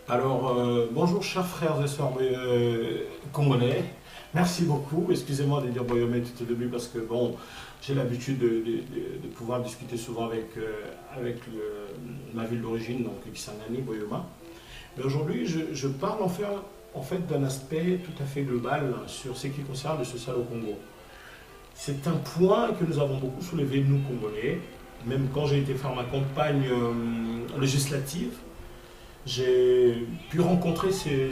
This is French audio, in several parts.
Alors, bonjour chers frères et sœurs congolais. Merci beaucoup. Excusez-moi de dire Boyomé tout au début parce que bon, j'ai l'habitude de pouvoir discuter souvent avec ma ville d'origine, donc Kisangani, Boyoma. Mais aujourd'hui, je parle en fait d'un aspect tout à fait global sur ce qui concerne le social au Congo. C'est un point que nous avons beaucoup soulevé, nous, Congolais, même quand j'ai été faire ma campagne législative. J'ai pu rencontrer ces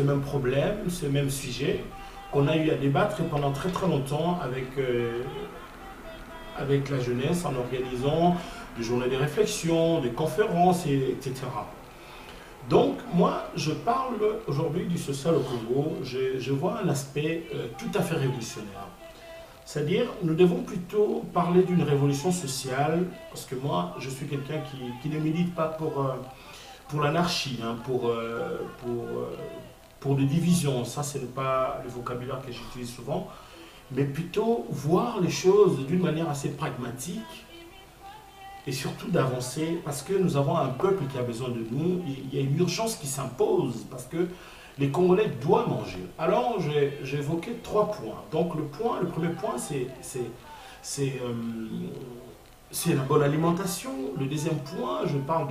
mêmes problèmes, ces mêmes sujets qu'on a eu à débattre pendant très très longtemps avec la jeunesse en organisant des journées de réflexion, des conférences, etc. Donc moi, je parle aujourd'hui du social au Congo, je vois un aspect tout à fait révolutionnaire. C'est-à-dire, nous devons plutôt parler d'une révolution sociale, parce que moi, je suis quelqu'un qui ne milite pas pour l'anarchie, hein, pour des divisions. Ça, ce n'est pas le vocabulaire que j'utilise souvent, mais plutôt voir les choses d'une manière assez pragmatique et surtout d'avancer parce que nous avons un peuple qui a besoin de nous. Il y a une urgence qui s'impose parce que les Congolais doivent manger. Alors, j'ai évoqué trois points. Donc, le premier point, c'est, euh, c'est la bonne alimentation. Le deuxième point, je parle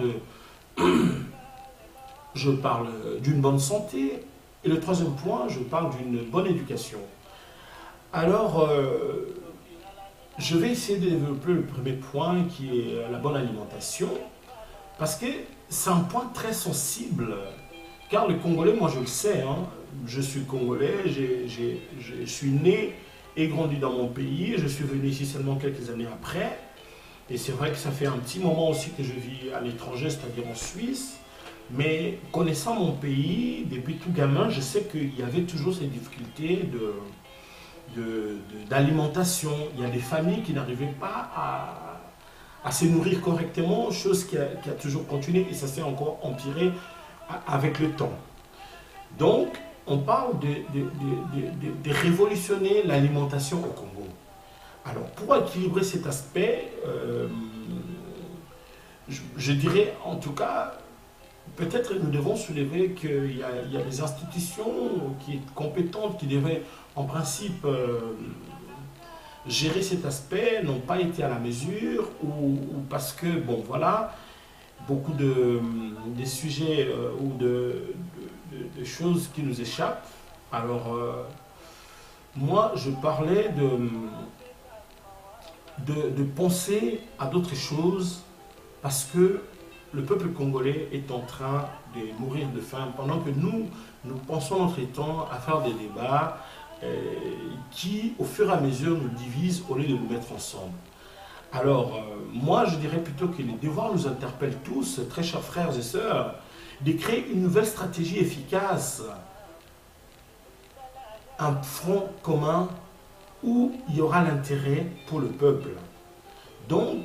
d'une bonne santé. Et le troisième point, je parle d'une bonne éducation. Alors, je vais essayer de développer le premier point qui est la bonne alimentation, parce que c'est un point très sensible. Car le Congolais, moi je le sais, hein, je suis Congolais, je suis né et grandi dans mon pays, je suis venu ici seulement quelques années après. Et c'est vrai que ça fait un petit moment aussi que je vis à l'étranger, c'est-à-dire en Suisse. Mais connaissant mon pays, depuis tout gamin, je sais qu'il y avait toujours ces difficultés d'alimentation. Il y a des familles qui n'arrivaient pas à se nourrir correctement, chose qui a toujours continué et ça s'est encore empiré avec le temps. Donc, on parle de révolutionner l'alimentation au Congo. Alors, pour équilibrer cet aspect, je dirais en tout cas, peut-être nous devons soulever qu'il y a des institutions qui sont compétentes, qui devraient en principe gérer cet aspect, n'ont pas été à la mesure, ou parce que, bon voilà, beaucoup des sujets ou de choses qui nous échappent. Alors, moi, je parlais de penser à d'autres choses parce que le peuple congolais est en train de mourir de faim pendant que nous pensons notre temps à faire des débats qui, au fur et à mesure, nous divisent au lieu de nous mettre ensemble. Alors, moi, je dirais plutôt que les devoirs nous interpellent tous, très chers frères et sœurs, de créer une nouvelle stratégie efficace, un front commun où il y aura l'intérêt pour le peuple. Donc,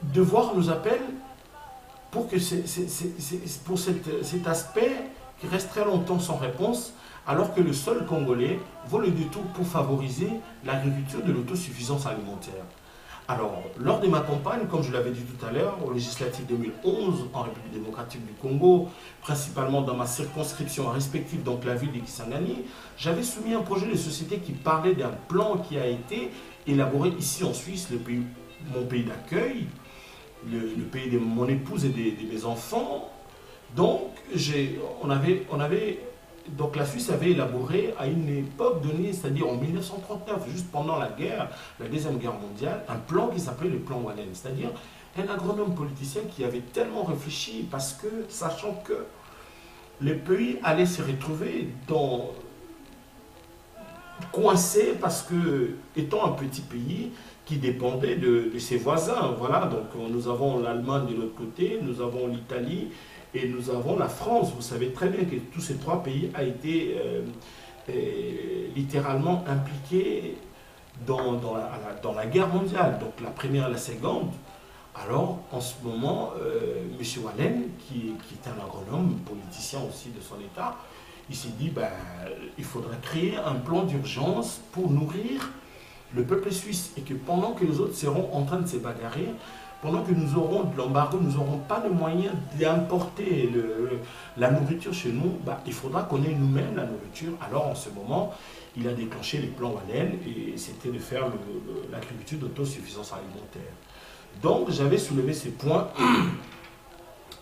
devoir nous appelle pour que pour cet aspect qui reste très longtemps sans réponse, alors que le sol congolais vaut le détour pour favoriser l'agriculture de l'autosuffisance alimentaire. Alors, lors de ma campagne, comme je l'avais dit tout à l'heure, aux législatives 2011 en République démocratique du Congo, principalement dans ma circonscription respective, donc la ville de Kisangani, j'avais soumis un projet de société qui parlait d'un plan qui a été élaboré ici en Suisse, mon pays d'accueil, le pays de mon épouse et de mes enfants. Donc, donc la Suisse avait élaboré à une époque donnée, c'est-à-dire en 1939, juste pendant la guerre, la Deuxième Guerre mondiale, un plan qui s'appelait le plan Wallen, c'est-à-dire un agronome politicien qui avait tellement réfléchi parce que, sachant que le pays allait se retrouver coincé parce que, étant un petit pays qui dépendait de ses voisins, voilà, donc nous avons l'Allemagne de l'autre côté, nous avons l'Italie, et nous avons la France. Vous savez très bien que tous ces trois pays ont été littéralement impliqués dans la guerre mondiale, donc la première et la seconde. Alors, en ce moment, M. Wallen, qui est un agronome, politicien aussi de son État, il s'est dit ben, il faudrait créer un plan d'urgence pour nourrir le peuple suisse et que pendant que les autres seront en train de se bagarrer, pendant que nous aurons de l'embargo, nous n'aurons pas de moyens d'importer la nourriture chez nous, bah, il faudra qu'on ait nous-mêmes la nourriture. Alors en ce moment, il a déclenché les plans Wanel et c'était de faire l'agriculture d'autosuffisance alimentaire. Donc j'avais soulevé ces points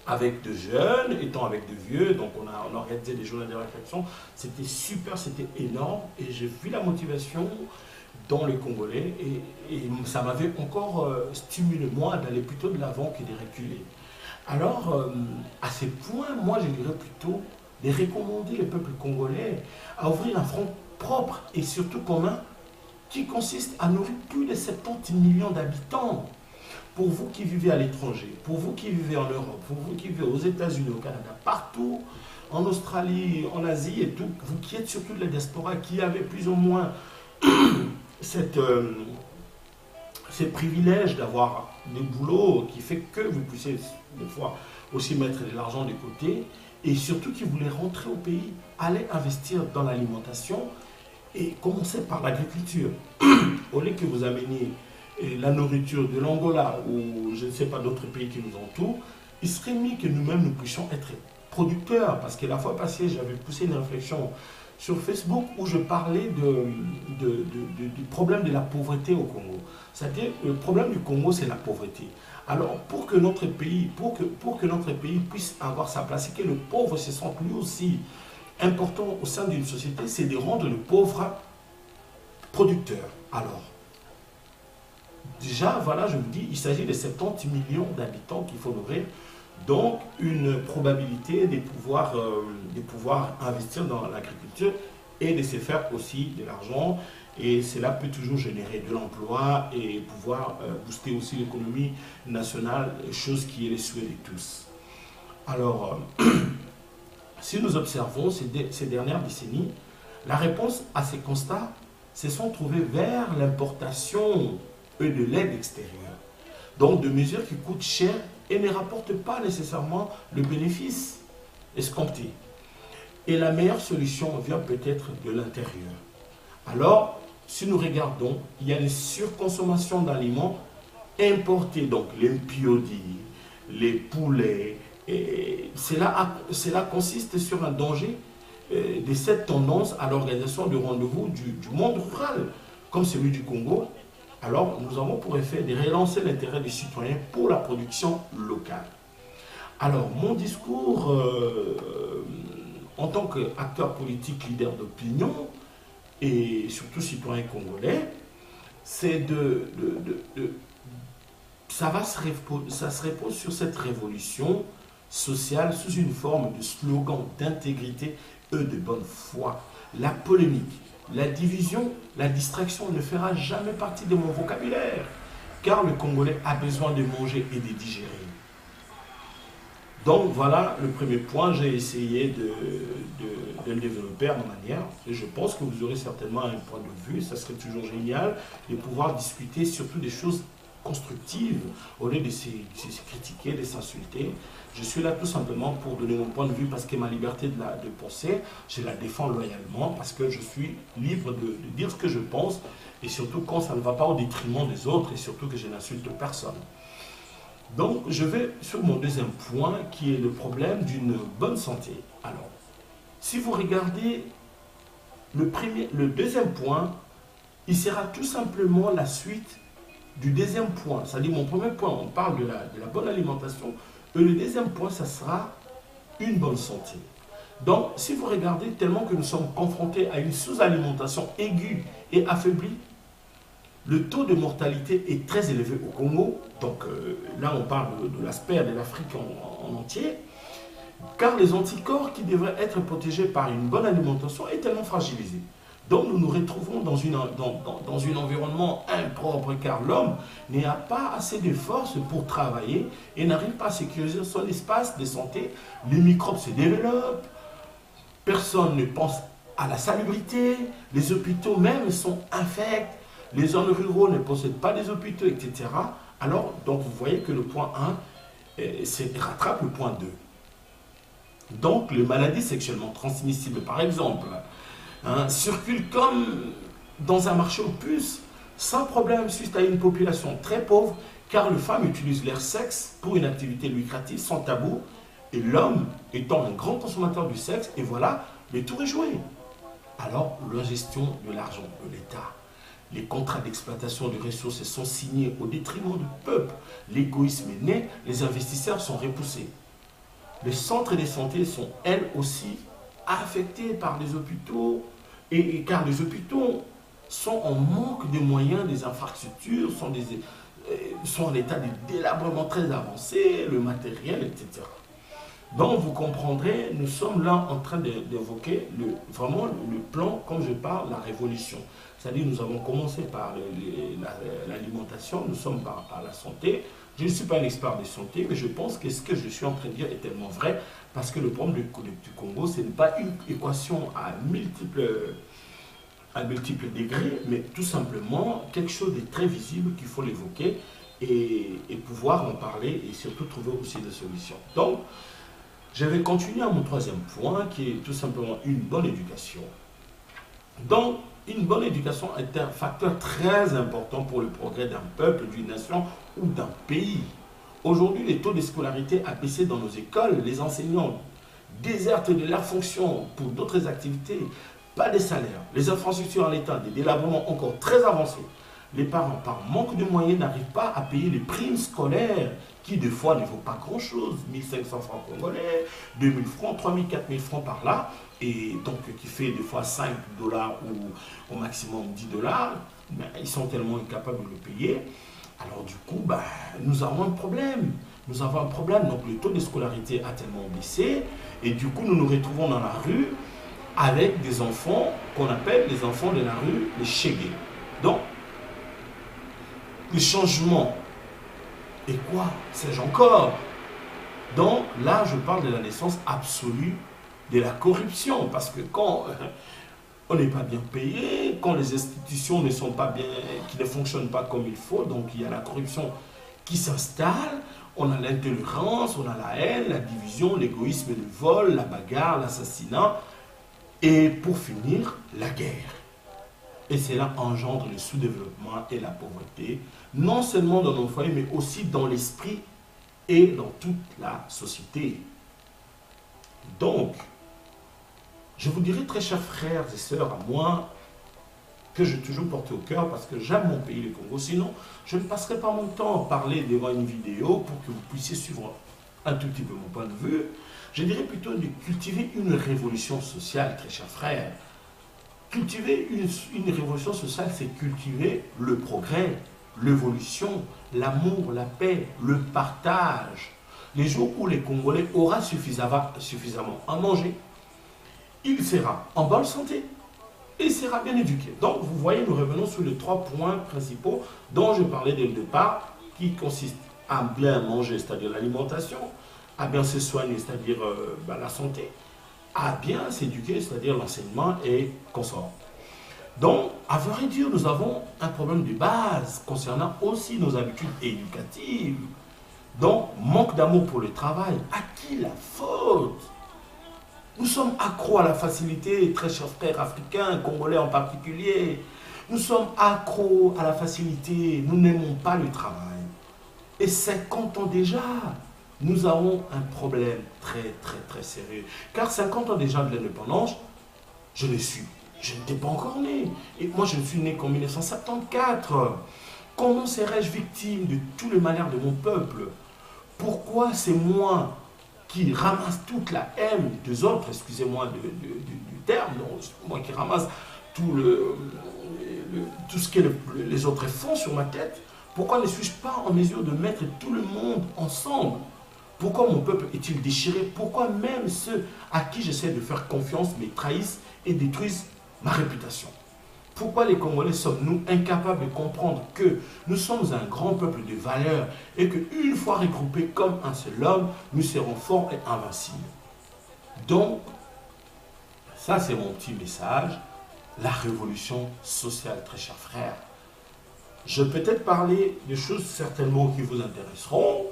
avec de jeunes, étant avec de vieux, donc on a organisé des journées de réflexion. C'était super, c'était énorme et j'ai vu la motivation dans les Congolais et ça m'avait encore stimulé moi d'aller plutôt de l'avant que de reculer. Alors à ces points, moi je dirais plutôt de recommander le peuple congolais à ouvrir un front propre et surtout commun qui consiste à nourrir plus de 70 millions d'habitants. Pour vous qui vivez à l'étranger, pour vous qui vivez en Europe, pour vous qui vivez aux États-Unis, au Canada, partout, en Australie, en Asie et tout, vous qui êtes surtout de la diaspora, qui avez plus ou moins ces privilèges d'avoir des boulots qui fait que vous puissiez des fois aussi mettre de l'argent de côté, et surtout qui voulez rentrer au pays, aller investir dans l'alimentation et commencer par l'agriculture. Au lieu que vous ameniez la nourriture de l'Angola ou je ne sais pas d'autres pays qui nous entourent, il serait mieux que nous-mêmes nous puissions être producteurs. Parce que la fois passée, j'avais poussé une réflexion sur Facebook où je parlais du problème de la pauvreté au Congo. C'est-à-dire, le problème du Congo, c'est la pauvreté. Alors, pour que notre pays puisse avoir sa place et que le pauvre se sente lui aussi important au sein d'une société, c'est de rendre le pauvre producteur. Alors, déjà, voilà, je vous dis, il s'agit de 70 millions d'habitants qu'il faut nourrir. Donc, une probabilité de pouvoir investir dans l'agriculture et de se faire aussi de l'argent. Et cela peut toujours générer de l'emploi et pouvoir booster aussi l'économie nationale, chose qui est le souhait de tous. Alors, si nous observons ces dernières décennies, la réponse à ces constats se sont trouvées vers l'importation de l'aide extérieure. Donc de mesures qui coûtent cher et ne rapportent pas nécessairement le bénéfice escompté. Et la meilleure solution vient peut-être de l'intérieur. Alors, si nous regardons, il y a une surconsommation d'aliments importés, donc les mpiodis, les poulets, et cela consiste sur un danger de cette tendance à l'organisation de rendez-vous du monde rural, comme celui du Congo. Alors, nous avons pour effet de relancer l'intérêt des citoyens pour la production locale. Alors, mon discours en tant qu'acteur politique, leader d'opinion, et surtout citoyen congolais, c'est ça se repose sur cette révolution sociale sous une forme de slogan d'intégrité et de bonne foi. La polémique, la division, la distraction ne fera jamais partie de mon vocabulaire, car le Congolais a besoin de manger et de digérer. Donc voilà le premier point, j'ai essayé de le développer à ma manière, et je pense que vous aurez certainement un point de vue, ça serait toujours génial de pouvoir discuter surtout des choses constructives, au lieu de se critiquer, de s'insulter. Je suis là tout simplement pour donner mon point de vue parce que ma liberté de penser, je la défends loyalement parce que je suis libre de dire ce que je pense et surtout quand ça ne va pas au détriment des autres et surtout que je n'insulte personne. Donc je vais sur mon deuxième point qui est le problème d'une bonne santé. Alors, si vous regardez le deuxième point, il sera tout simplement la suite du deuxième point. C'est-à-dire mon premier point, on parle de la bonne alimentation. Et le deuxième point, ça sera une bonne santé. Donc, si vous regardez, tellement que nous sommes confrontés à une sous-alimentation aiguë et affaiblie, le taux de mortalité est très élevé au Congo. Donc là, on parle de l'aspect de l'Afrique en entier. Car les anticorps qui devraient être protégés par une bonne alimentation est tellement fragilisé. Donc nous nous retrouvons dans un environnement impropre car l'homme n'a pas assez de force pour travailler et n'arrive pas à sécuriser son espace de santé. Les microbes se développent, personne ne pense à la salubrité, les hôpitaux même sont infects, les zones ruraux ne possèdent pas des hôpitaux, etc. Alors, donc vous voyez que le point 1 rattrape le point 2. Donc les maladies sexuellement transmissibles par exemple, circule comme dans un marché aux puces, sans problème suite à une population très pauvre car les femmes utilisent leur sexe pour une activité lucrative sans tabou, et l'homme étant un grand consommateur du sexe, et voilà, le tour est joué. Alors, la gestion de l'argent de l'État, les contrats d'exploitation de ressources sont signés au détriment du peuple, l'égoïsme est né, les investisseurs sont repoussés. Les centres de santé sont, elles aussi, affectés par les hôpitaux, car les hôpitaux sont en manque de moyens, des infrastructures, sont en état de délabrement très avancé, le matériel, etc. Donc vous comprendrez, nous sommes là en train d'évoquer vraiment le plan, comme je parle, la révolution. C'est-à-dire nous avons commencé par l'alimentation, nous sommes par la santé. Je ne suis pas un expert de santé, mais je pense que ce que je suis en train de dire est tellement vrai, parce que le problème du Congo, ce n'est pas une équation à multiples degrés, mais tout simplement quelque chose de très visible qu'il faut l'évoquer et pouvoir en parler et surtout trouver aussi des solutions. Donc, je vais continuer à mon troisième point qui est tout simplement une bonne éducation. Donc, une bonne éducation est un facteur très important pour le progrès d'un peuple, d'une nation ou d'un pays. Aujourd'hui, les taux de scolarité a baissé dans nos écoles, les enseignants désertent de leurs fonctions pour d'autres activités, pas de salaire, les infrastructures en état de délabrement encore très avancées. Les parents, par manque de moyens, n'arrivent pas à payer les primes scolaires qui, des fois, ne vaut pas grand-chose. 1500 francs congolais, 2000 francs, 3000, 4000 francs par là. Et donc, qui fait des fois 5 dollars ou au maximum 10 dollars. Ben, ils sont tellement incapables de le payer. Alors, du coup, ben, nous avons un problème. Nous avons un problème. Donc, le taux de scolarité a tellement baissé. Et du coup, nous nous retrouvons dans la rue avec des enfants qu'on appelle les enfants de la rue, les chégués. Donc, le changement. Et quoi? Sais-je encore? Donc là, je parle de la naissance absolue de la corruption. Parce que quand on n'est pas bien payé, quand les institutions ne sont pas bien, qui ne fonctionnent pas comme il faut, donc il y a la corruption qui s'installe, on a l'intolérance, on a la haine, la division, l'égoïsme, le vol, la bagarre, l'assassinat, et pour finir, la guerre. Et cela engendre le sous-développement et la pauvreté, non seulement dans nos foyers, mais aussi dans l'esprit et dans toute la société. Donc, je vous dirais, très chers frères et sœurs, à moi, que j'ai toujours porté au cœur parce que j'aime mon pays, le Congo. Sinon, je ne passerai pas mon temps à parler devant une vidéo pour que vous puissiez suivre un tout petit peu mon point de vue. Je dirais plutôt de cultiver une révolution sociale, très chers frères. Cultiver une révolution sociale, c'est cultiver le progrès, l'évolution, l'amour, la paix, le partage. Les jours où les Congolais auront suffisamment à manger, il sera en bonne santé, il sera bien éduqué. Donc, vous voyez, nous revenons sur les 3 points principaux dont je parlais dès le départ, qui consistent à bien manger, c'est-à-dire l'alimentation, à bien se soigner, c'est-à-dire la santé, à bien s'éduquer, c'est-à-dire l'enseignement et consorts. Donc, à vrai dire, nous avons un problème de base concernant aussi nos habitudes éducatives. Donc, manque d'amour pour le travail. À qui la faute? Nous sommes accros à la facilité, très chers frères africains, congolais en particulier. Nous sommes accros à la facilité, nous n'aimons pas le travail. Et 50 ans déjà, nous avons un problème très sérieux. Car 50 ans déjà de l'indépendance, je n'étais pas encore né. Et moi, je ne suis né qu'en 1974. Comment serais-je victime de tous les malheurs de mon peuple? Pourquoi c'est moi qui ramasse toute la haine des autres, excusez-moi du terme, moi qui ramasse tout ce que les autres font sur ma tête? Pourquoi ne suis-je pas en mesure de mettre tout le monde ensemble? Pourquoi mon peuple est-il déchiré? Pourquoi même ceux à qui j'essaie de faire confiance me trahissent et détruisent ma réputation? Pourquoi les Congolais sommes-nous incapables de comprendre que nous sommes un grand peuple de valeurs et qu'une fois regroupés comme un seul homme, nous serons forts et invincibles? Donc, ça c'est mon petit message, la révolution sociale, très chers frères. Je vais peut-être parler de choses certainement qui vous intéresseront.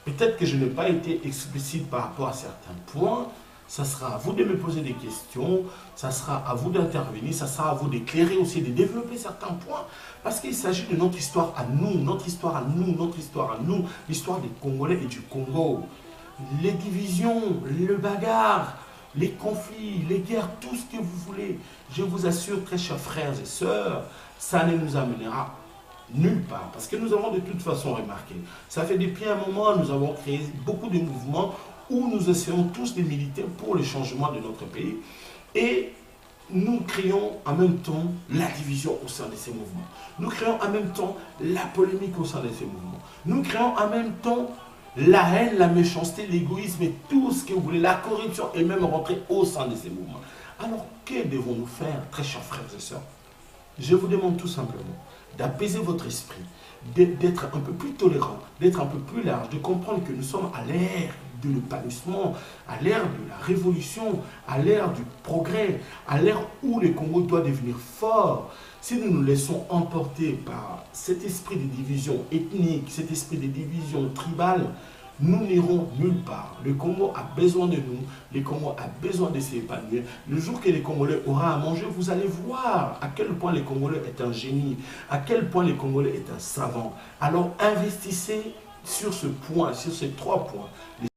Peut-être que je n'ai pas été explicite par rapport à certains points, Ça sera à vous de me poser des questions, ça sera à vous d'intervenir, ça sera à vous d'éclairer aussi, de développer certains points, parce qu'il s'agit de notre histoire à nous, notre histoire à nous, notre histoire à nous, l'histoire des Congolais et du Congo. Les divisions, le bagarre, les conflits, les guerres, tout ce que vous voulez, je vous assure, très chers frères et sœurs, ça ne nous amènera nulle part. Parce que nous avons de toute façon remarqué, ça fait depuis un moment, nous avons créé beaucoup de mouvements où nous essayons tous de militer pour le changement de notre pays. Et nous créons en même temps la division au sein de ces mouvements. Nous créons en même temps la polémique au sein de ces mouvements. Nous créons en même temps la haine, la méchanceté, l'égoïsme et tout ce que vous voulez, la corruption et même rentrer au sein de ces mouvements. Alors, que devons-nous faire, très chers frères et sœurs? Je vous demande tout simplement d'apaiser votre esprit, d'être un peu plus tolérant, d'être un peu plus large, de comprendre que nous sommes à l'ère de l'épanouissement, à l'ère de la révolution, à l'ère du progrès, à l'ère où le Congo doit devenir fort. Si nous nous laissons emporter par cet esprit de division ethnique, cet esprit de division tribale, nous n'irons nulle part. Le Congo a besoin de nous, le Congo a besoin de s'épanouir. Le jour que les Congolais auront à manger, vous allez voir à quel point le Congolais est un génie, à quel point le Congolais est un savant. Alors investissez sur ce point, sur ces 3 points.